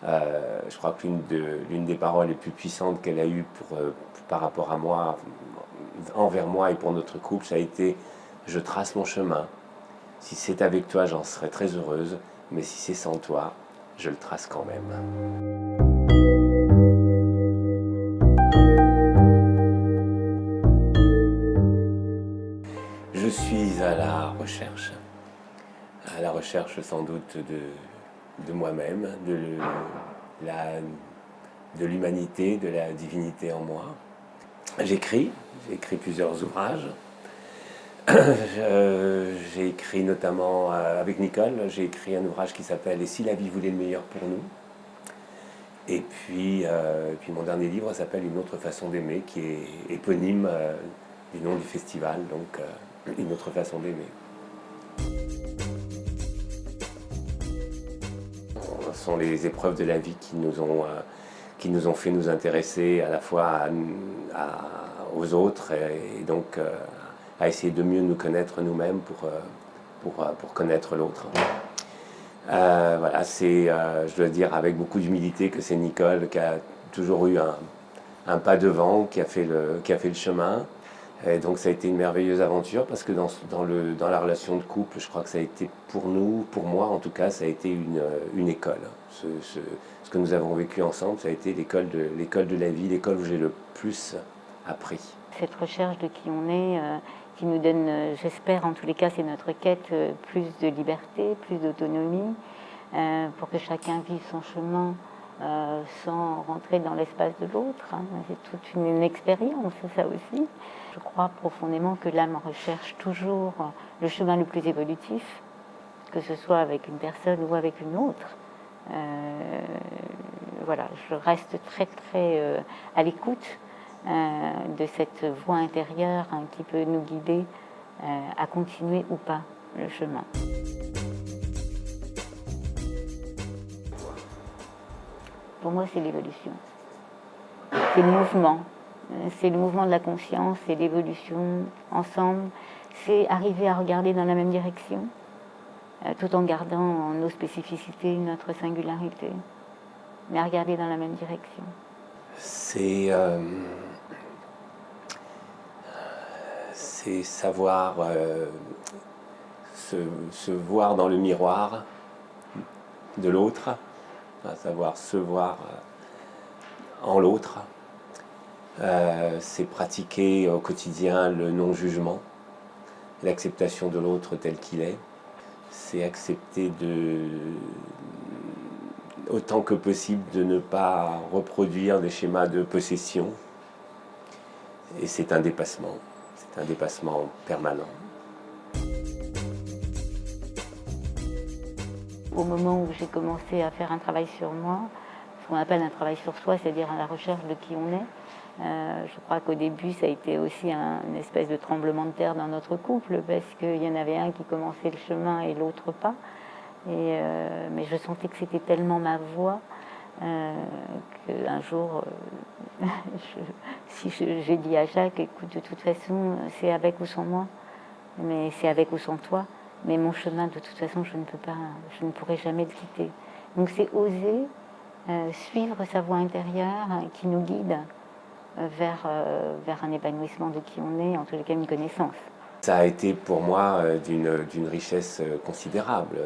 Je crois que l'une des paroles les plus puissantes qu'elle a eues par rapport à moi, envers moi et pour notre couple, ça a été « Je trace mon chemin. Si c'est avec toi, j'en serai très heureuse, mais si c'est sans toi, je le trace quand même. » Je suis à la recherche sans doute de moi-même, de l'humanité, de la divinité en moi. J'écris plusieurs ouvrages. J'ai écrit notamment avec Nicole, j'ai écrit un ouvrage qui s'appelle « Et si la vie voulait le meilleur pour nous ?» Et puis mon dernier livre s'appelle « Une autre façon d'aimer » qui est éponyme du nom du festival, donc Une autre façon d'aimer. Ce sont les épreuves de la vie qui nous ont fait nous intéresser à la fois aux autres et donc à essayer de mieux nous connaître nous-mêmes pour connaître l'autre. Voilà, je dois dire avec beaucoup d'humilité que c'est Nicole qui a toujours eu un pas devant, qui a fait le chemin. Et donc ça a été une merveilleuse aventure parce que dans la relation de couple, je crois que ça a été pour moi en tout cas, ça a été une école. Ce que nous avons vécu ensemble, ça a été l'école de la vie, l'école où j'ai le plus appris. Cette recherche de qui on est, qui nous donne, j'espère en tous les cas, c'est notre quête, plus de liberté, plus d'autonomie, pour que chacun vive son chemin sans rentrer dans l'espace de l'autre. C'est toute une expérience, ça aussi. Je crois profondément que l'âme recherche toujours le chemin le plus évolutif, que ce soit avec une personne ou avec une autre. Voilà, je reste très très à l'écoute de cette voix intérieure qui peut nous guider à continuer ou pas le chemin. Pour moi, c'est l'évolution. C'est le mouvement. C'est le mouvement de la conscience, c'est l'évolution ensemble. C'est arriver à regarder dans la même direction, tout en gardant nos spécificités, notre singularité, mais à regarder dans la même direction. C'est savoir se voir dans le miroir de l'autre, savoir se voir en l'autre. C'est pratiquer au quotidien le non-jugement, l'acceptation de l'autre tel qu'il est. C'est accepter autant que possible de ne pas reproduire des schémas de possession. Et c'est un dépassement permanent. Au moment où j'ai commencé à faire un travail sur moi, ce qu'on appelle un travail sur soi, c'est-à-dire à la recherche de qui on est, je crois qu'au début, ça a été aussi une espèce de tremblement de terre dans notre couple, parce qu'il y en avait un qui commençait le chemin et l'autre pas. Mais je sentais que c'était tellement ma voix qu'un jour, j'ai dit à Jacques, écoute, de toute façon, c'est avec ou sans moi, mais c'est avec ou sans toi. Mais mon chemin, de toute façon, je ne pourrai jamais le quitter. Donc c'est oser suivre sa voix intérieure qui nous guide vers un épanouissement de qui on est, en tous les cas une connaissance. Ça a été pour moi d'une richesse considérable.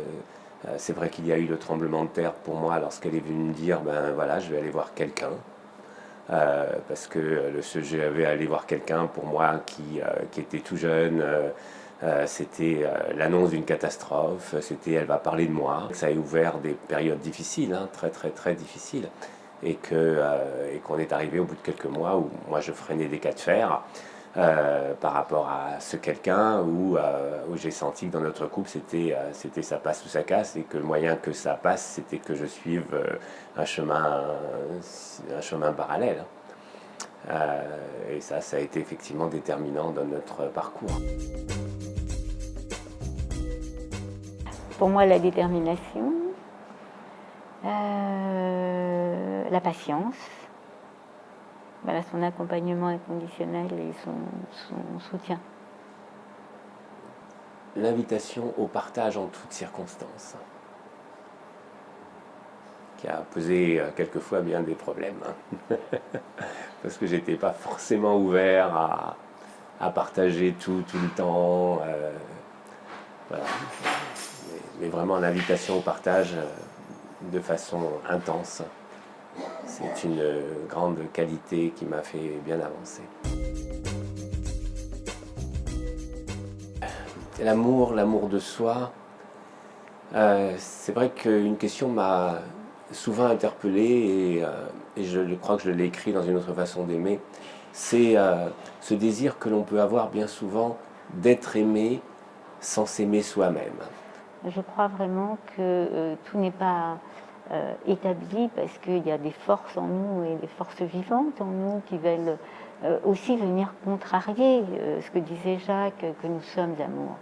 C'est vrai qu'il y a eu le tremblement de terre pour moi lorsqu'elle est venue me dire ben voilà, je vais aller voir quelqu'un. Parce que je vais aller voir quelqu'un pour moi qui était tout jeune. C'était l'annonce d'une catastrophe, c'était elle va parler de moi. Ça a ouvert des périodes difficiles, très très très difficiles, et qu'on est arrivé au bout de quelques mois où moi je freinais des cas de fer par rapport à ce quelqu'un où j'ai senti que dans notre couple c'était ça passe ou ça casse, et que le moyen que ça passe c'était que je suive un chemin parallèle. Et ça a été effectivement déterminant dans notre parcours. Pour moi, la détermination, la patience, voilà, son accompagnement inconditionnel et son soutien. L'invitation au partage en toutes circonstances, qui a posé quelquefois bien des problèmes. Parce que j'étais pas forcément ouvert à partager tout le temps. Voilà. Mais vraiment l'invitation au partage de façon intense. C'est une grande qualité qui m'a fait bien avancer. L'amour de soi, c'est vrai qu'une question m'a souvent interpellé et je crois que je l'ai écrit dans une autre façon d'aimer. C'est ce désir que l'on peut avoir bien souvent d'être aimé sans s'aimer soi-même. Je crois vraiment que tout n'est pas établi parce qu'il y a des forces en nous et des forces vivantes en nous qui veulent aussi venir contrarier ce que disait Jacques, que nous sommes amour.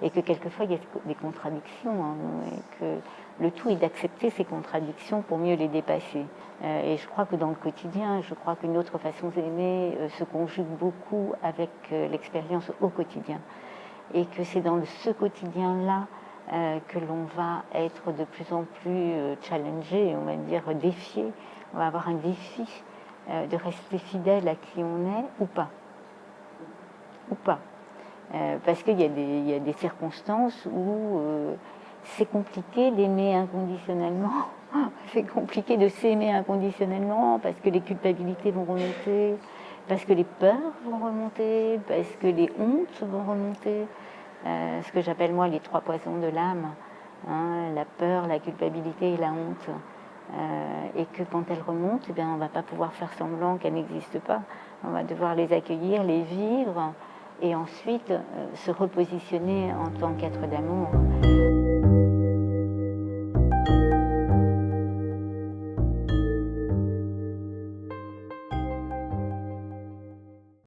Et que quelquefois il y a des contradictions en nous et que le tout est d'accepter ces contradictions pour mieux les dépasser. Et je crois que dans le quotidien, je crois qu'une autre façon d'aimer se conjugue beaucoup avec l'expérience au quotidien. Et que c'est dans ce quotidien-là que l'on va être de plus en plus challengé, on va dire défié. On va avoir un défi de rester fidèle à qui on est ou pas. Ou pas. Parce qu'il y a des circonstances où c'est compliqué d'aimer inconditionnellement. C'est compliqué de s'aimer inconditionnellement parce que les culpabilités vont remonter, parce que les peurs vont remonter, parce que les hontes vont remonter. Ce que j'appelle moi les 3 poisons de l'âme, hein, la peur, la culpabilité et la honte. Et que quand elles remontent, eh bien, on ne va pas pouvoir faire semblant qu'elles n'existent pas. On va devoir les accueillir, les vivre et ensuite se repositionner en tant qu'être d'amour.